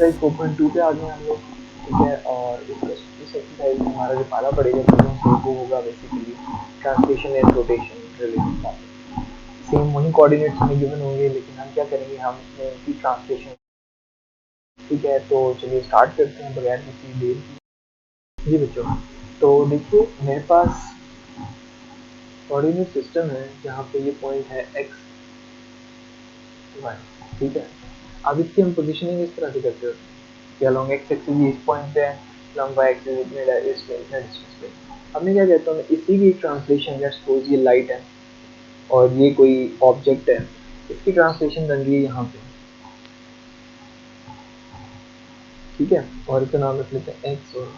Exercise 4.2 पे आ गए हम लोग, ठीक है। और इस एक्सरसाइज में हमारा जो पहला पड़ेगा वो होगा basically translation and rotation related. Same वही कोऑर्डिनेट्स हमें गिवन होंगे, लेकिन हम क्या करेंगे, हम इसमें उनकी ट्रांसलेशन, ठीक है। तो चलिए स्टार्ट करते हैं बगैर किसी देर की। जी बच्चों, तो देखिए मेरे पास कोऑर्डिनेट सिस्टम है जहाँ पे ये पॉइंट है x y, ठीक है। अब इसकी हम पोजीशनिंग इस तरह से करते होते हैं कि अलोंग x एक्सिस ये इस पॉइंट पे है, अलोंग y एक्सिस इतने डिस्टेंस पे। अब मैं क्या कहता हूँ, इसी की ट्रांसलेशन, लेट्स सपोज ये लाइट है और ये कोई ऑब्जेक्ट है, इसकी ट्रांसलेशन बन रही है यहाँ पे, ठीक है। और इसका नाम रख लेते हैं x। और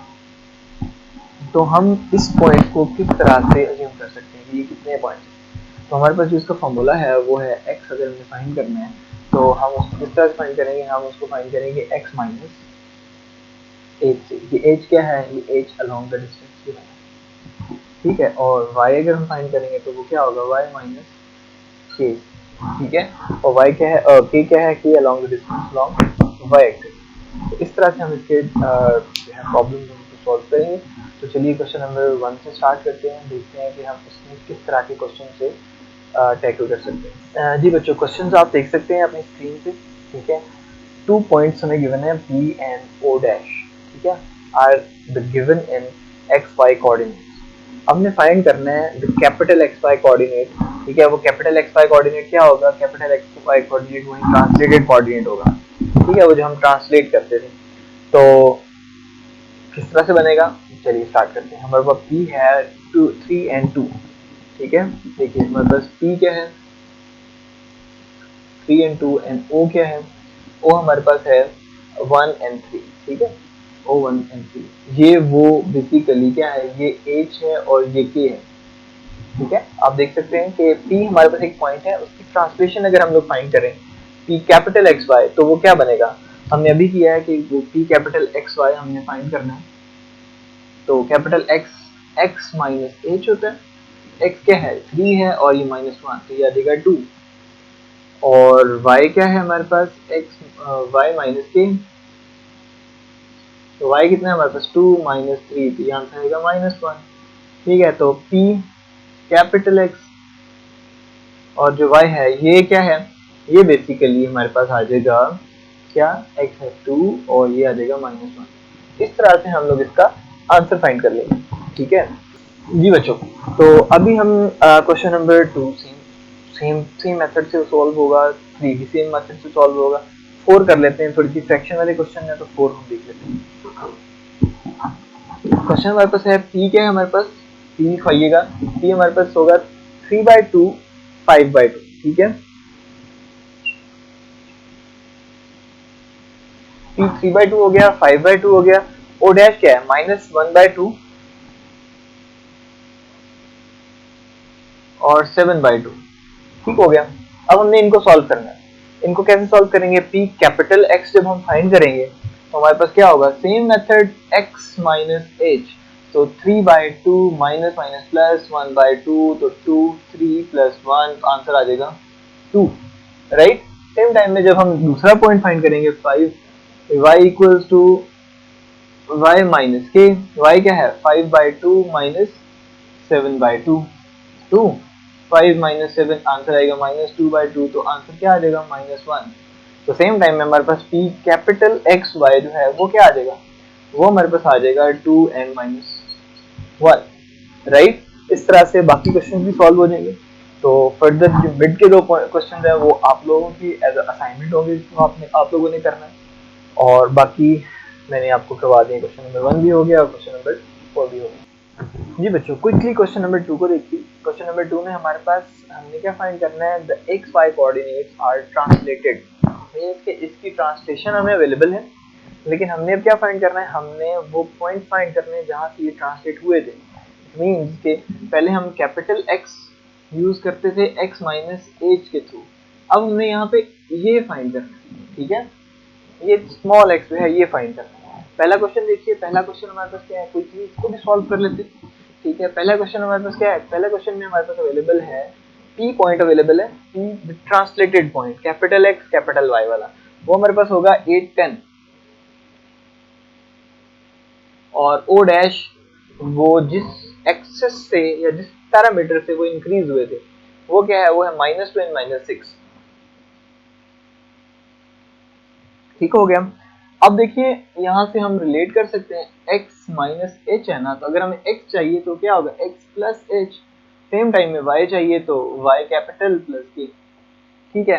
तो हम इस पॉइंट को किस तरह से अज्यूम कर सकते हैं कि ये कितने पॉइंट है। तो हमारे पास जो इसका फॉर्मूला है वो है x। अगर हमें फाइंड करना है तो हम उसको किस तरह से फाइंड करेंगे, हम उसको फाइंड करेंगे x माइनस एज से। ये एज क्या है, ये एज अलोंग द डिस्टेंस है, ठीक है। और y अगर हम फाइंड करेंगे तो वो क्या होगा, y माइनस k, ठीक है। और y क्या है, k क्या है, k along the distance along y axis. तो इस तरह से हम इसके प्रॉब्लम को सॉल्व करेंगे। तो चलिए क्वेश्चन नंबर 1 से स्टार्ट करते हैं, देखते हैं कि हम इसमें किस तरह के क्वेश्चन से टैकल कर सकते हैं। जी बच्चों, क्वेश्चंस आप देख सकते हैं अपनी स्क्रीन पे, ठीक है। 2 पॉइंट्स हमें गिवन है P एंड O डैश, ठीक है, are the given in X Y coordinates. हमने फाइंड करना है the capital X Y coordinate, ठीक है। वो कैपिटल एक्स वाई कोऑर्डिनेट क्या होगा, कैपिटल एक्स वाई कोऑर्डिनेट वही ट्रांसलेटेड कोऑर्डिनेट होगा, ठीक है, वो जो हम ट्रांसलेट करते थे। तो किस तरह से बनेगा, चलिए स्टार्ट करते हैं। हमारे पास P है 3 एंड 2, ठीक है। देखिए हमारे पास P क्या है, 3 एंड 2, एंड O क्या है, O हमारे पास है 1 एंड 3, ठीक है। O 1 एंड 3, ये वो बेसिकली क्या है, ये H है और ये K है, ठीक है। आप देख सकते हैं कि P हमारे पास एक पॉइंट है, उसकी ट्रांसलेशन अगर हम लोग फाइंड करें P कैपिटल एक्स वाई, तो वो क्या बनेगा, हमने अभी किया है कि वो P कैपिटल एक्स वाई हमने फाइंड करना है। तो capital x x minus H होता है, एक्स क्या है 3 है और ये -1, तो ये आ जाएगा 2। और y क्या है हमारे पास, x y माइनस के, तो y कितना है हमारे पास 2 माइनस 3, तो ये आंसर आएगा -1, ठीक है। तो p कैपिटल x और जो y है ये क्या है, ये बेसिकली हमारे पास आ जाएगा क्या, x है 2 और ये आ जाएगा -1। इस तरह से हम लोग इसका आंसर फाइंड कर लेंगे, ठीक है। जी बच्चों, तो अभी हम क्वेश्चन नंबर 2 सेम मेथड से सॉल्व होगा, 3 भी सेम मेथड से सॉल्व होगा। 4 कर लेते हैं, थोड़ी सी फ्रैक्शन वाले क्वेश्चन है तो 4 हम देख लेते हैं। क्वेश्चन हमारे पास है p क्या है हमारे पास, p लिखवाइएगा, p हमारे पास होगा 3/2 5/2, ठीक है। p 3/2 हो गया, 5/2 हो गया, o डैश क्या है -1/2 और 7/2, ठीक हो गया। अब हमने इनको सॉल्व करना है। इनको कैसे सॉल्व करेंगे, p कैपिटल x जब हम फाइंड करेंगे तो हमारे पास क्या होगा, same method x minus h, तो 3/2 माइनस माइनस प्लस 1/2, तो 2 3 प्लस 1, आंसर आ जाएगा 2, राइट। सेम टाइम में जब हम दूसरा पॉइंट फाइंड करेंगे 5, y equals to y minus k, y क्या है 5/2 माइनस 7/2, 2 5 माइनस 7, आंसर आएगा -2/2, तो आंसर क्या आ जाएगा -1। तो सेम टाइम में हमारे पास p कैपिटल एक्स वाई जो है वो क्या आ जाएगा, वो हमारे पास आ जाएगा 2n-1, राइट। इस तरह से बाकी क्वेश्चन भी सॉल्व हो जाएंगे। तो फर्दर जो मिड के 2 क्वेश्चन है वो आप लोगों की एज असाइनमेंट होंगे, जिसको आप लोगों ने करना है। और बाकी मैंने आपको करवा दिया, क्वेश्चन नंबर 1 भी हो गया और क्वेश्चन नंबर 4 भी हो गया। जी बच्चों, क्विकली क्वेश्चन नंबर 2 को देखिए। क्वेश्चन नंबर 2 में हमारे पास हमने क्या फाइंड करना है, the X Y coordinates are translated, means कि इसकी ट्रांसलेशन हमें अवेलेबल है, लेकिन हमने अब क्या फाइंड करना है, हमने वो पॉइंट फाइंड करने हैं जहां से ये ट्रांसलेट हुए थे। मींस के पहले हम कैपिटल एक्स यूज करते थे एक्स माइनस एच के थ्रू, अब हमने यहाँ पे ये फाइंड करना है, ठीक है। ये स्मॉल एक्स है, ये फाइंड करना है। पहला क्वेश्चन देखिए, पहला क्वेश्चन हमारे पास क्या है, कोई चीज इसको भी सॉल्व कर लेते हैं, ठीक है। पहला क्वेश्चन हमारे पास क्या है, पहला क्वेश्चन में हमारे पास अवेलेबल है p पॉइंट अवेलेबल है, p translated point capital X capital Y वाला, वो हमारे पास होगा 8 10, और ओ डैश वो जिस एक्सेस से या जिस पैरामीटर से वो इंक्रीज हुए थे वो क्या है, वो है -2 एंड -6। ठीक हो गया। अब देखिए यहाँ से हम रिलेट कर सकते हैं x माइनस एच है ना, तो अगर हमें x चाहिए तो क्या होगा x plus H, same time में y चाहिए तो y कैपिटल प्लस k। ठीक है,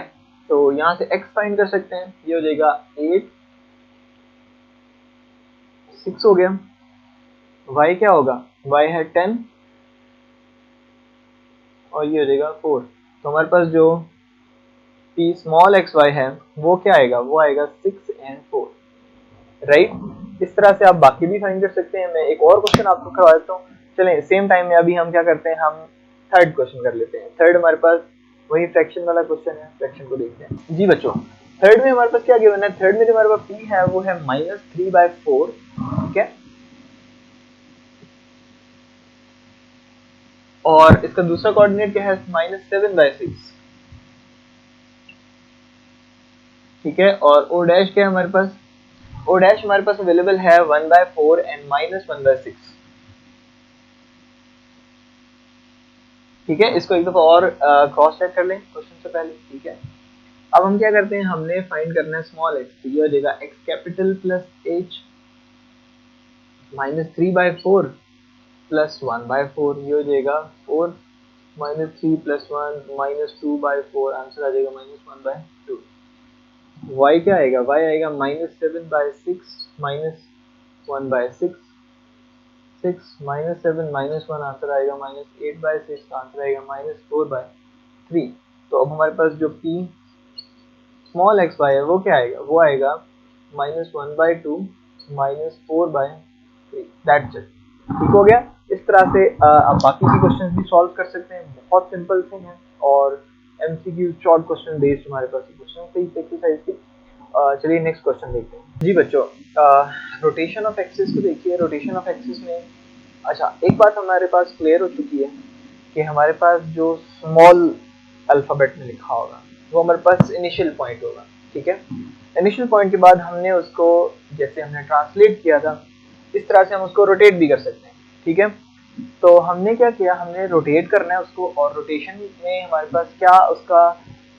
तो यहाँ से x फाइंड कर सकते हैं, ये हो जाएगा 8, 6 हो गया। y क्या होगा, y है 10 और ये हो जाएगा 4। तो हमारे पास जो p स्मॉल एक्स वाई है वो क्या आएगा, वो आएगा 6 एंड 4, राइट। इस तरह से आप बाकी भी फाइंड कर सकते हैं। मैं एक और क्वेश्चन आपको करवा देता हूँ। चलें सेम टाइम में अभी हम क्या करते हैं, हम थर्ड क्वेश्चन कर लेते हैं। थर्ड हमारे पास वही फ्रैक्शन वाला क्वेश्चन है, फ्रैक्शन को देखते हैं। जी बच्चों, थर्ड में हमारे पास क्या गिवन है, थर्ड में जो हमारे पास p है वो है -3/4। ठीक है, और इसका दूसरा कोऑर्डिनेट क्या है, -7/6। ठीक है, और o डैश क्या है हमारे पास, o डैश हमारे पास अवेलेबल है 1/4 एंड -1/6। ठीक है, इसको एक दफा और क्रॉस चेक कर लें क्वेश्चन से पहले। ठीक है, अब हम क्या करते हैं, हमने फाइंड करना है स्मॉल x, तो ये हो जाएगा x capital plus h -3/4 plus 1/4, ये हो जाएगा 4 -3 प्लस 1 -2/4, आंसर आ जाएगा -1/2। y क्या आएगा, y आएगा -7/6 -1/6, 6 -7 -1, आंसर आएगा -8/6, आंसर आएगा -4/3। तो अब हमारे पास जो p स्मॉल एक्स वाई है वो क्या आएगा, वो आएगा -1/2 -4/3, दैट्स इट। ठीक हो गया। इस तरह से आप बाकी के क्वेश्चंस भी सॉल्व कर सकते हैं, बहुत सिंपल से हैं और एमसीक्यू शॉर्ट क्वेश्चन बेस्ड हमारे पास क्वेश्चन थे इस एक्सरसाइज के। चलिए नेक्स्ट क्वेश्चन देखते हैं। जी बच्चों, रोटेशन ऑफ एक्सिस को देखिए। रोटेशन ऑफ एक्सिस में अच्छा एक बात हमारे पास क्लियर हो चुकी है कि हमारे पास जो स्मॉल अल्फ़ाबेट में लिखा होगा वो हमारे पास इनिशियल पॉइंट होगा। ठीक है, इनिशियल पॉइंट के बाद हमने उसको जैसे हमने ट्रांसलेट किया था इस तरह से हम उसको रोटेट भी कर सकते हैं। ठीक है, तो हमने क्या किया, हमने रोटेट करना है उसको, और रोटेशन में हमारे पास क्या उसका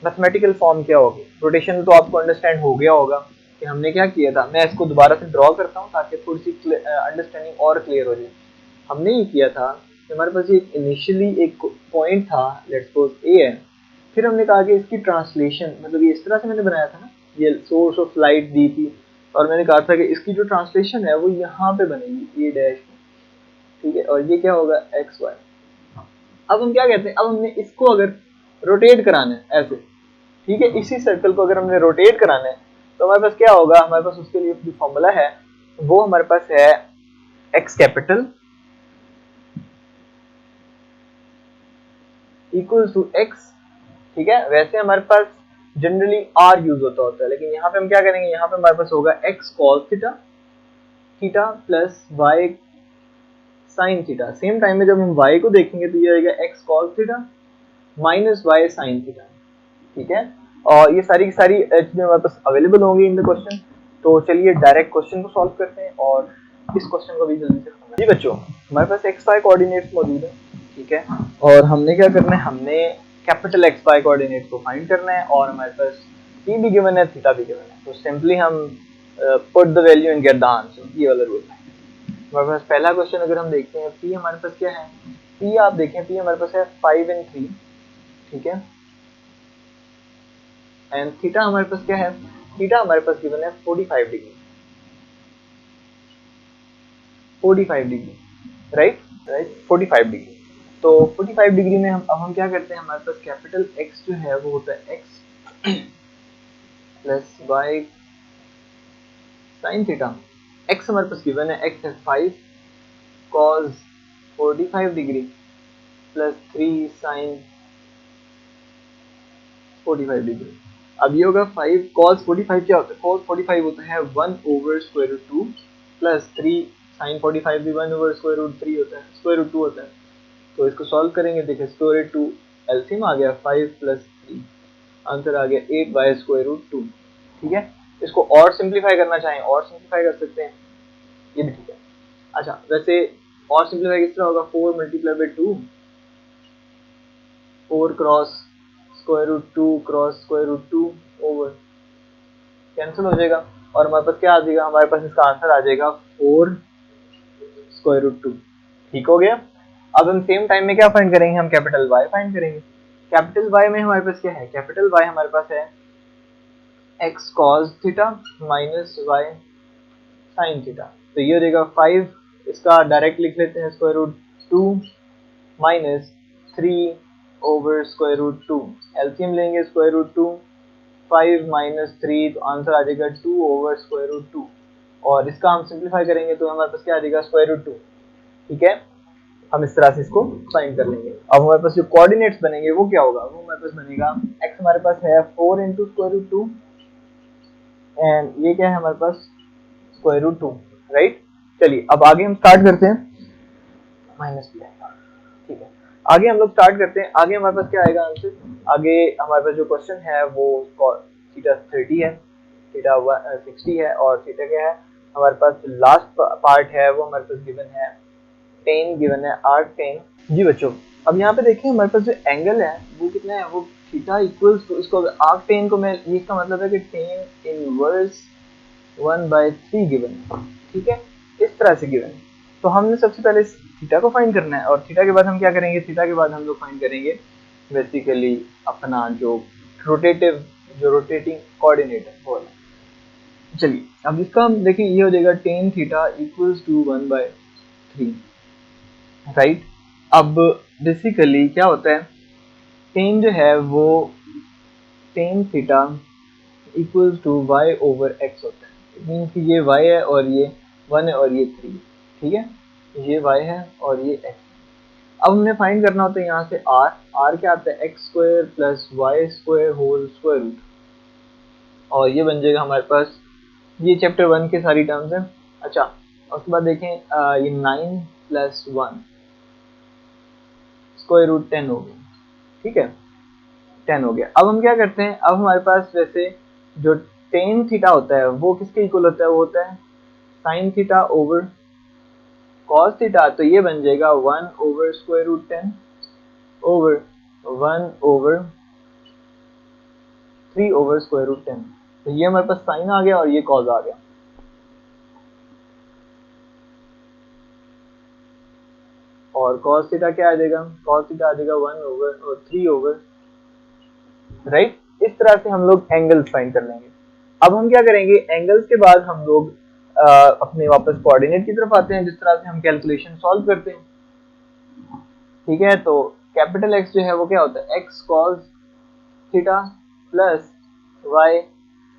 मैथमेटिकल फॉर्म क्या होगी। रोटेशन तो आपको अंडरस्टैंड हो गया होगा कि हमने क्या किया था। मैं इसको दोबारा से ड्रॉ करता हूँ ताकि थोड़ी सी अंडरस्टैंडिंग और क्लियर हो जाए। हमने ये किया था कि हमारे पास एक इनिशियली एक पॉइंट था, लेट्स सपोज ए है, फिर हमने कहा कि इसकी ट्रांसलेशन, मतलब ये इस तरह से मैंने बनाया था ना, ये सोर्स ऑफ लाइट दी थी और मैंने कहा था कि इसकी जो ट्रांसलेशन है वो यहाँ पे बनेगी ए डैश में। ठीक है, और ये क्या होगा एक्स वाई। अब हम क्या कहते हैं, अब हमने इसको अगर रोटेट कराना है ऐसे, ठीक है, इसी सर्कल को अगर हमने रोटेट कराना है तो हमारे पास क्या होगा, हमारे पास उसके लिए जो फॉर्मूला है वो हमारे पास है X capital equal to X. ठीक है, वैसे हमारे पास जनरली आर यूज होता है, लेकिन यहाँ पे हम क्या करेंगे, यहाँ पे हमारे पास होगा X cos theta, theta plus Y sine theta. Same time में जब हम y को देखेंगे तो ये आएगा x cos theta minus y sin theta. ठीक है, और ये सारी की सारी चीजें हमारे पास अवेलेबल होंगी इन द क्वेश्चन। तो चलिए डायरेक्ट क्वेश्चन को सॉल्व करते हैं और इस क्वेश्चन को भी जल्दी से खत्म। जी बच्चों, हमारे पास एक्स वाई कोऑर्डिनेट्स मौजूद है। ठीक है, और हमने क्या करना है, हमने कैपिटल एक्स वाई कोऑर्डिनेट्स को फाइंड करना है और हमारे पास p भी गिवन है, थीटा भी गिवन है। तो सिंपली हम put the value and get the answer, ये वाला रूल है। हमारे पास पहला क्वेश्चन अगर हम देखते हैं, p हमारे पास क्या है, p आप देखें p हमारे पास है 5 and 3। ठीक है, एंड थीटा हमारे पास क्या है, थीटा हमारे पास गिवन है 45 degree, 45 degree, right right 45 degree. तो 45 डिग्री में हम अब हम क्या करते हैं, हमारे पास कैपिटल x जो है वो होता है x plus Y sine theta. x हमारे पास गिवन है, x है 5 cos 45 degree plus 3 sine 45 degree. अब ये होगा 5 cos 45 क्या होता है, cos 45 होता है 1/√2 प्लस 3 sin 45 भी 1/√3 होता है, √2 होता है। तो इसको सॉल्व करेंगे, देखिए √2 एलसीएम आ गया 5 प्लस 3, आंसर आ गया 8/√2। ठीक है, इसको और सिंप्लीफाई करना चाहें और सिंप्लीफाई कर सकते हैं, ये भी ठीक है। अच्छा वैसे और सिंपलीफाई किस तरह होगा, 4 multiply by 2, 4 cross square root 2 cross square root 2 over cancel हो जाएगा और हमारे पास क्या आ जाएगा, हमारे पास इसका आंसर आ जाएगा 4 स्क्वायर रूट 2। ठीक हो गया। अब हम सेम टाइम में क्या फाइंड करेंगे, हम कैपिटल वाई फाइंड करेंगे। कैपिटल वाई में हमारे पास क्या है, कैपिटल वाई हमारे पास है x cos theta minus Y sine theta. तो ये हो जाएगा 5, इसका डायरेक्ट लिख लेते हैं square root 2 minus 3 over square root 2, LCM लेंगे स्क्वायर रूट 2, 5 माइनस 3 तो आंसर आ जाएगा 2 ओवर स्क्वायर रूट 2 और इसका हम सिंप्लीफाई करेंगे तो हमारे पास क्या आ जाएगा स्क्वायर रूट 2। ठीक है, हम इस तरह से इसको फाइंड कर लेंगे। अब हमारे पास जो कोऑर्डिनेट्स बनेंगे वो क्या होगा, वो हमारे पास बनेगा x हमारे पास है 4 इंटू स्क्वायर रूट 2 एंड ये क्या है हमारे पास स्क्वायर रूट 2, राइट। चलिए अब आगे हम स्टार्ट करते हैं, माइनस भी आएगा, ठीक है। आगे हम लोग स्टार्ट करते हैं, आगे हमारे पास क्या आएगा आंसर, आगे हमारे पास जो क्वेश्चन है वो थीटा 30 है, थीटा 60 है और थीटा क्या है हमारे पास लास्ट पार्ट है वो हमारे पास गिवन है 10 गिवन है आर्क 10। जी बच्चों अब यहाँ पे देखिए हमारे पास जो एंगल है वो कितना है, वो थीटा इक्वल्स टू, इसको आर्क 10 को मैं, ये इसका मतलब है कि 10 इनवर्स 1/3 गिवन, ठीक है, इस तरह से गिवन। तो हमने सबसे पहले थीटा को फाइंड करना है और थीटा के बाद हम क्या करेंगे, थीटा के बाद हम लोग फाइंड करेंगे बेसिकली अपना जो रोटेटिव, जो रोटेटिंग कोऑर्डिनेट है वो। चलिए अब इसका हम देखिए ये हो जाएगा tan theta equals to 1/3, right. अब बेसिकली क्या होता है, tan जो है वो tan theta equals to y over x होता है, इट मीन्स कि ये y है और ये 1 है और ये 3, ठीक है, ये y है और ये x। अब हमने फाइंड करना होता है यहाँ से r क्या आता है x square plus Y square whole square root और ये बन जाएगा हमारे पास, ये चैप्टर 1 के सारी टर्म्स हैं। अच्छा उसके बाद देखें ये 9 प्लस 1 स्क्वायर रूट 10 हो गया, ठीक है, 10 हो गया। अब हम क्या करते हैं, अब हमारे पास वैसे जो tan थीटा होता है वो किसके इक्वल होता है, वो होता है sin theta over cos theta, तो ये बन जाएगा 1 over square root 10 over 1 over 3 over square root 10। तो ये हमारे पास sin आ गया और ये cos आ गया और cos थीटा क्या आ जाएगा, cos थीटा आ जाएगा 1 ओवर और 3 ओवर, राइट। इस तरह से हम लोग एंगल्स फाइंड कर लेंगे। अब हम क्या करेंगे, एंगल्स के बाद हम लोग अपने वापस कोऑर्डिनेट की तरफ आते हैं, जिस तरह से हम कैलकुलेशन सॉल्व करते हैं, ठीक है। तो कैपिटल एक्स जो है वो क्या होता है, x cos theta plus Y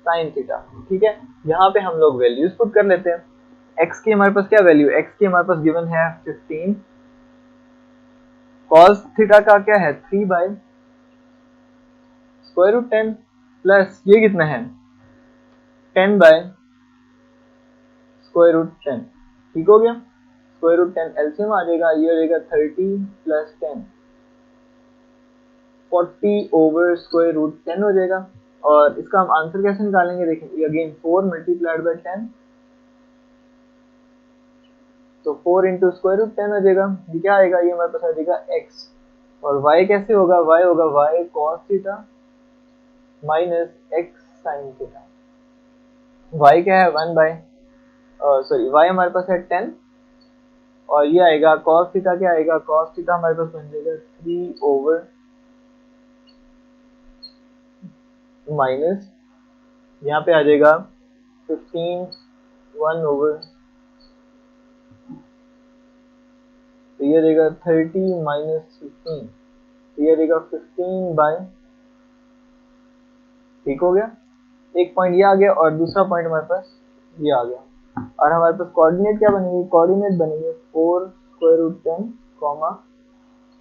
sine theta, ठीक है। यहाँ पे हम लोग वैल्यूज पुट कर लेते हैं, एक्स की हमारे पास क्या वैल्यू, एक्स की हमारे पास गिवन है 15, कॉस थीटा का क्या है 3 बाय स्क्वायर रूट 10 प्लस ये कितना है 10 बाय स्क्वायर रूट 10, ठीक हो गया। स्क्वायर रूट 10 एलसीएम आ जाएगा, ये हो जाएगा 30 प्लस 10 40 ओवर स्क्वायर रूट 10 हो जाएगा। और इसका हम आंसर कैसे निकालेंगे, देखिए अगेन 4 मल्टीप्लाइड बाय 10, तो 4 इंटू स्क्वायर रूट 10 हो जाएगा, ये क्या आएगा, ये हमारे पास आ जाएगा x और y कैसे होगा, y होगा y cos theta minus x sin theta, y क्या है 1 बाय सॉरी y हमारे पास है 10 और ये आएगा cos थीटा, क्या आएगा cos थीटा हमारे पास बन जाएगा 3 ओवर माइनस यहाँ पे आ जाएगा 15 1 ओवर, तो ये देगा 30 माइनस 15, तो ये देगा 15 बाय, ठीक हो गया। एक पॉइंट ये आ गया और दूसरा पॉइंट हमारे पास ये आ गया और हमारे पास कोऑर्डिनेट क्या बनेंगे, कोऑर्डिनेट बनेंगे 4 square root 10 comma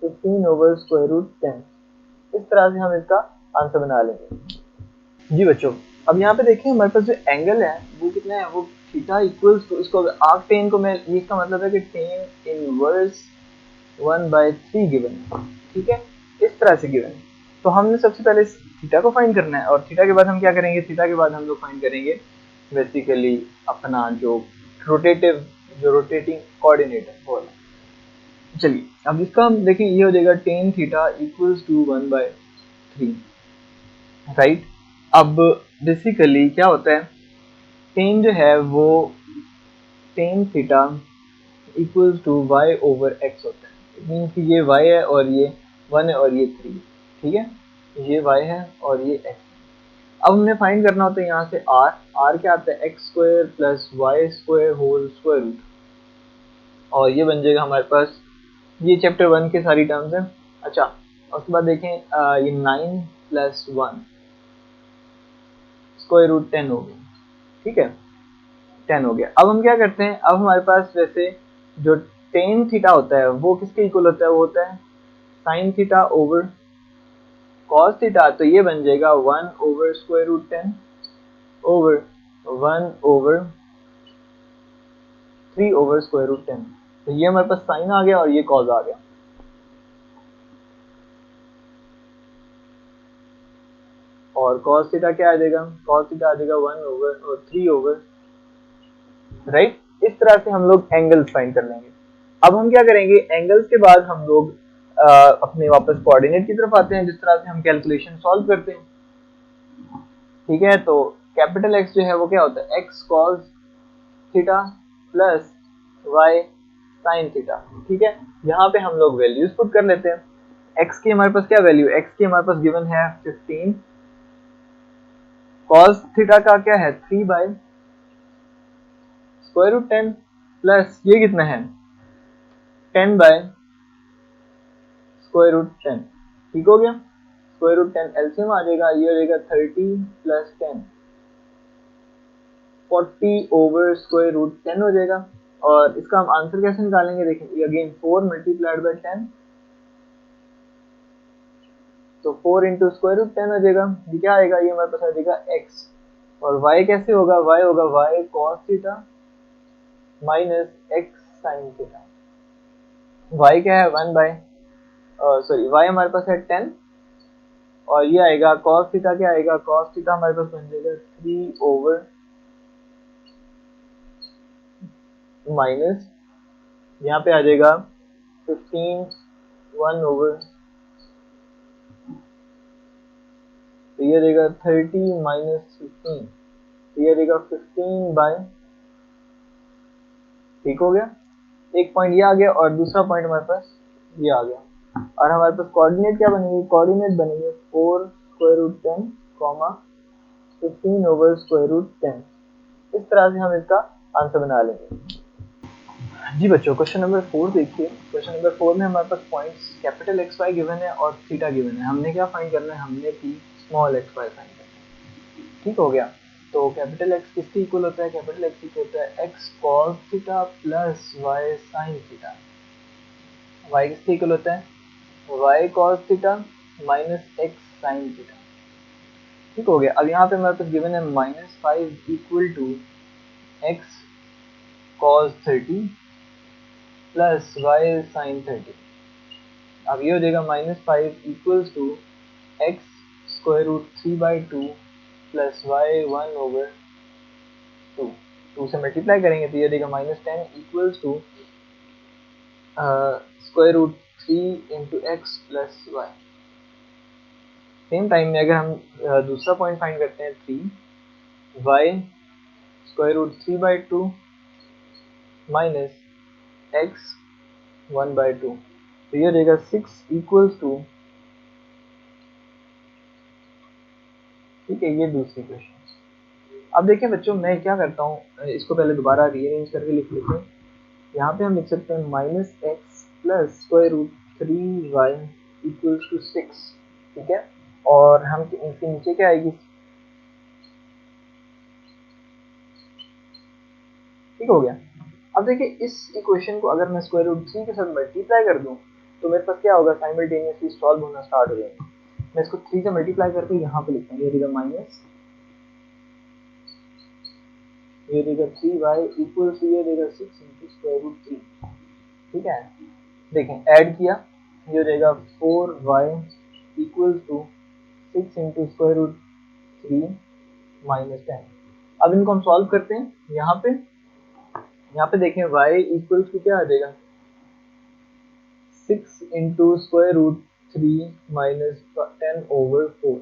15 over square root 10। इस तरह से हम इसका आंसर बना लेंगे। जी बच्चों अब यहाँ पे देखिए हमारे पास जो एंगल है वो कितना है, वो थीटा इक्वल्स टू, इसको आर्क 10 को मैं, ये इसका मतलब है कि 10 इनवर्स 1/3 गिवन, ठीक है, इस तरह से गिवन। तो हमने सबसे पहले थीटा को फाइंड करना है और थीटा के बाद हम क्या करेंगे, थीटा के बाद हम लोग फाइंड करेंगे बेसिकली अपना जो रोटेटिव, जो रोटेटिंग कोऑर्डिनेट है वो वाला। चलिए अब इसका हम देखें, ये हो जाएगा tan theta equals to 1/3, right. अब बेसिकली क्या होता है, tan जो है वो tan theta equals to y over x होता है। इट मीन्स कि ये y है और ये 1 है और ये 3, ठीक है, ये y है और ये x। अब हमने फाइंड करना होता है यहाँ से r क्या आता है, x square plus Y square whole square root, और ये बन जाएगा हमारे पास, ये चैप्टर 1 के सारी टर्म्स हैं। अच्छा, उसके बाद देखें ये 9 प्लस 1 स्क्वायर रूट 10 हो गया, ठीक है, 10 हो गया। अब हम क्या करते हैं, अब हमारे पास वैसे जो tan थीटा होता है वो किसके इक्वल होता है, वो होता है sin theta over cos theta, तो ये बन जाएगा 1 over square root 10 over 1 over 3 over square root 10। तो ये हमारे पास sin आ गया और ये cos आ गया, और cos थीटा क्या आ जाएगा, cos थीटा आ जाएगा 1 ओवर और 3 ओवर, राइट। इस तरह से हम लोग एंगल्स फाइंड कर लेंगे। अब हम क्या करेंगे, एंगल्स के बाद हम लोग अपने वापस कोऑर्डिनेट की तरफ आते हैं, जिस तरह से हम कैलकुलेशन सॉल्व करते हैं, ठीक है। तो कैपिटल एक्स जो है वो क्या होता है, x cos theta plus Y sine theta, ठीक है। यहाँ पे हम लोग वैल्यूज पुट कर लेते हैं। एक्स की हमारे पास क्या वैल्यू, एक्स की हमारे पास गिवन है 15, कॉस थीटा का क्या है 3 बाय स्क्वायर रूट 10 प्लस ये कितना है 10 बाय स्क्वायर रूट 10, ठीक हो गया। स्क्वायर रूट 10 एलसीएम आ जाएगा, ये हो जाएगा 30 प्लस 10 40 ओवर स्क्वायर रूट 10 हो जाएगा। और इसका हम आंसर कैसे निकालेंगे, देखिए अगेन 4 मल्टीप्लाइड बाय 10, तो 4 इंटू स्क्वायर रूट 10 हो जाएगा। ये क्या आएगा, ये हमारे पास आ जाएगा x, और y कैसे होगा, y होगा y cos theta minus x sin theta. y क्या है 1 बाय सॉरी y हमारे पास है 10, और ये आएगा cos थीटा, क्या आएगा cos थीटा हमारे पास बन जाएगा 3 ओवर माइनस, यहाँ पे आ जाएगा 15 1 ओवर, तो ये देगा 30 माइनस 15, तो ये देगा 15 बाय, ठीक हो गया। एक पॉइंट ये आ गया और दूसरा पॉइंट हमारे पास ये आ गया, और हमारे पास कोऑर्डिनेट क्या बनेंगे, कोऑर्डिनेट बनेंगे 4 square root 10 comma 15 over square root 10। इस तरह से हम इसका आंसर बना लेंगे। जी बच्चों, क्वेश्चन नंबर 4 देखिए। क्वेश्चन नंबर 4 में हमारे पास points capital X Y given है और थीटा गिवन है। हमने क्या फाइंड करना है, हमने p small x y find करना है, ठीक हो गया। तो कैपिटल एक्स किसके इक्वल होता है, कैपिटल एक्स इक्वल होता है x cos theta plus Y sine theta. Y किसके इक्वल होता है y cos theta minus x sine theta, ठीक हो गया। अब यहाँ पे हमारे पास गिवन है -5 equal to x cos 30 plus Y sine 30। अब ये हो जाएगा -5 equals to x square root 3/2 plus y 1 over 2, 2 से मल्टीप्लाई करेंगे तो ये देगा -10 equals to square root 3 into x plus y. Same time में अगर हम दूसरा पॉइंट फाइंड करते हैं 3 y square root 3/2 minus x 1/2, तो ये देगा 6 इक्वल्स टू, ठीक है, ये दूसरी क्वेश्चन। अब देखिए बच्चों, मैं क्या करता हूँ, इसको पहले दोबारा रीअरेंज करके लिख लेते हैं। यहाँ पे हम लिख सकते हैं minus x plus square root 3y equals to 6, ठीक है। और हम इसके नीचे क्या आएगी, ठीक हो गया। अब देखिए इस इक्वेशन को अगर मैं स्क्वायर रूट 3 के साथ मल्टीप्लाई कर दूं तो मेरे पास क्या होगा, साइमल्टेनियसली सॉल्व होना स्टार्ट हो जाएगा। मैं इसको 3 से मल्टीप्लाई करके यहाँ पे लिखता हूँ, ये देगा माइनस, ये देगा 3y इक्वल्स टू, ये देगा 6 इंटू स्क्वायर रूट 3, ठीक है। देखें ऐड किया, ये हो जाएगा 4y equals to 6 into square root 3 minus 10। अब इनको हम सॉल्व करते हैं यहाँ पे, यहाँ पे देखें y इक्वल्स टू क्या आ जाएगा, 6 इंटू स्क्वायर रूट 3 माइनस 10/4,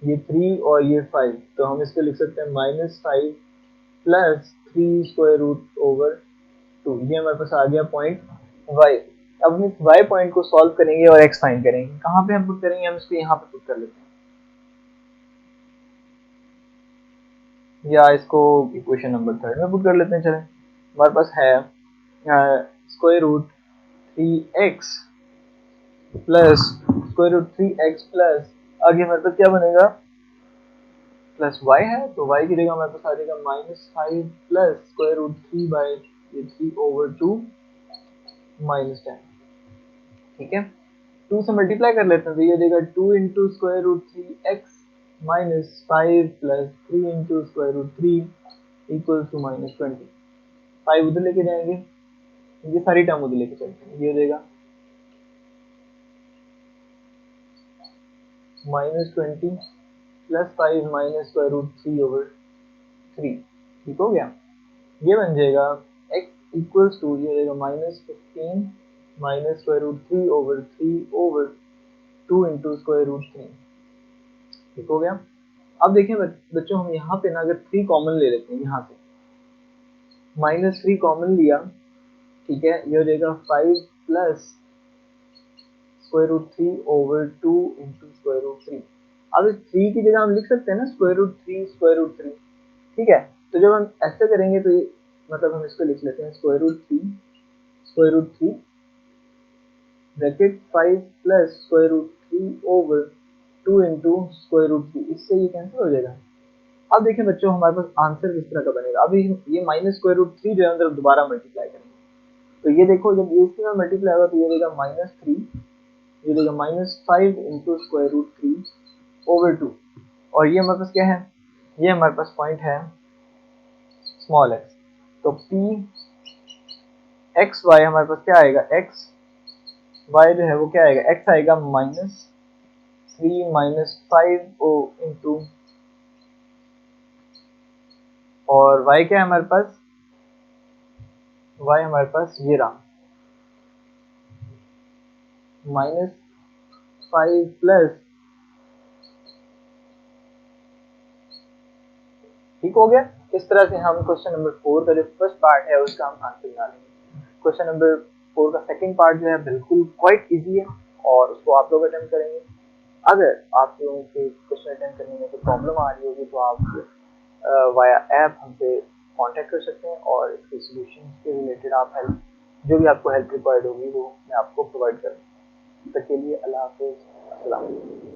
ये 3 और ये 5, तो हम इसको लिख सकते हैं -5 प्लस 3 स्क्वायर रूट ओवर 2। ये हमारे पास आ गया पॉइंट y। अब हम इस y पॉइंट को सॉल्व करेंगे और x फाइंड करेंगे। कहाँ पे हम पुट करेंगे, हम इसको यहाँ पे पुट कर लेते हैं, या इसको इक्वेशन नंबर 3 में पुट कर लेते हैं। चलें, हमारे पास है square root 3x plus square root 3x plus आगे हमारे पास क्या बनेगा, प्लस y है, तो y की जगह हमारे पास आ जाएगा -5 प्लस स्क्वायर रूट 3/3/2 -10। ठीक है, 2 से मल्टीप्लाई कर लेते हैं तो ये हो जाएगा 2 into square root 3x minus 5 plus 3 into square root 3 equals to -20। 5 उधर लेके जाएंगे, ये सारी टर्म उधर लेके चलते हैं, ये हो जाएगा -20 प्लस 5 माइनस स्क्वायर रूट 3/3। ठीक हो गया, ये बन जाएगा x इक्वल्स टू, ये हो जाएगा -15 minus square root 3/3/2 into square root 3। ठीक हो गया। अब देखें बच्चों, हम यहाँ पे ना अगर 3 कॉमन ले लेते हैं, यहाँ से -3 कॉमन लिया, ठीक है, ये हो जाएगा 5 plus square root 3/2 into square root 3। अब इस 3 की जगह हम लिख सकते हैं ना स्क्वायर रूट 3 स्क्वायर रूट 3। ठीक है, तो जब हम ऐसे करेंगे तो ये मतलब हम इसको लिख लेते हैं square root 3 square root 3 bracket 5 plus square root 3/2 into square root 3, इससे ये कैंसिल हो जाएगा। अब देखें बच्चों, हमारे पास आंसर किस तरह का बनेगा। अभी ये माइनस स्क्वायर रूट 3 जो है अंदर दोबारा मल्टीप्लाई करेंगे, तो ये देखो जब ये इसके साथ मल्टीप्लाई होगा तो ये देगा -3, ये देगा -5 इंटू स्क्वायर रूट 3/2, और ये हमारे पास क्या है, ये हमारे पास पॉइंट है स्मॉल x। तो p एक्स वाई हमारे पास क्या आएगा, x y जो है वो क्या आएगा, x आएगा -3 -5 इंटू, और y क्या है हमारे पास, y हमारे पास ये रहा -5 प्लस। ठीक हो गया। इस तरह से हम क्वेश्चन नंबर 4 का जो फर्स्ट पार्ट है उसका हम आंसर निकालेंगे। क्वेश्चन नंबर 4 का सेकंड पार्ट जो है बिल्कुल क्वाइट इजी है और उसको आप लोग अटेम्प्ट करेंगे। अगर आप लोगों के क्वेश्चन अटेम्प्ट करने में कोई प्रॉब्लम आ रही होगी तो आप वाया ऐप हमसे कांटेक्ट कर सकते हैं और इसके सॉल्यूशन के रिलेटेड आप हेल्प, जो भी आपको हेल्प रिक्वायर्ड होगी वो मैं आपको प्रोवाइड करूँगा। तब तक के लिए अल्लाह हाफिज़, अस्सलाम वालेकुम।